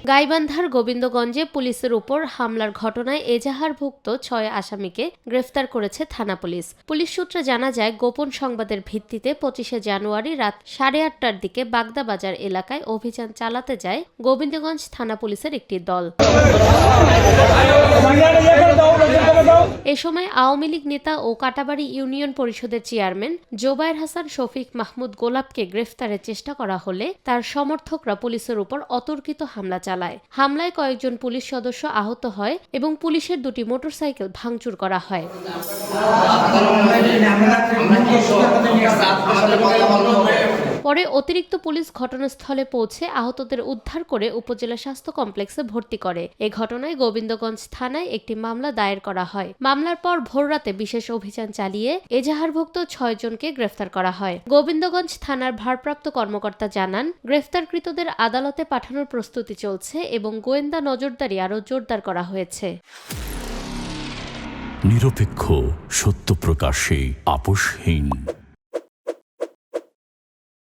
গাইবান্ধার গোবিন্দগঞ্জে পুলিশের উপর হামলার ঘটনায় এজাহারভুক্ত ৬ আসামিকে গ্রেফতার করেছে থানা পুলিশ। পুলিশ সূত্রে জানা যায়, গোপন সংবাদের ভিত্তিতে ২৫শে জানুয়ারি রাত ৮:৩০টার দিকে বাগদা বাজার এলাকায় অভিযান চালাতে যায় গোবিন্দগঞ্জ থানা পুলিশের একটি দল। এ সময় আওয়ামী লীগ নেতা ও কাটাবাড়ি ইউনিয়ন পরিষদের চেয়ারম্যান জোবায়ের হাসান শফিক মাহমুদ গোলাপকে গ্রেফতারের চেষ্টা করা হলে তার সমর্থকরা পুলিশের উপর অতর্কিত হামলা চালায়। হামলায় কয়েকজন পুলিশ সদস্য আহত হয় এবং পুলিশের দুটি মোটরসাইকেল ভাঙচুর করা হয়। পরে অতিরিক্ত পুলিশ ঘটনাস্থলে পৌঁছে আহতদের উদ্ধার করে উপজেলা স্বাস্থ্য কমপ্লেক্সে ভর্তি করে। এ ঘটনায় গোবিন্দগঞ্জ থানায় একটি মামলা দায়ের করা হয়। মামলার পর ভোররাতে বিশেষ অভিযান চালিয়ে এজাহারভুক্ত ৬ জনকে গ্রেফতার করা হয়। গোবিন্দগঞ্জ থানার ভারপ্রাপ্ত কর্মকর্তা জানান, গ্রেফতারকৃতদের আদালতে পাঠানোর প্রস্তুতি চলছে এবং গোয়েন্দা নজরদারি আরও জোরদার করা হয়েছে। নিরপেক্ষ, সত্য প্রকাশে আপোষহীন।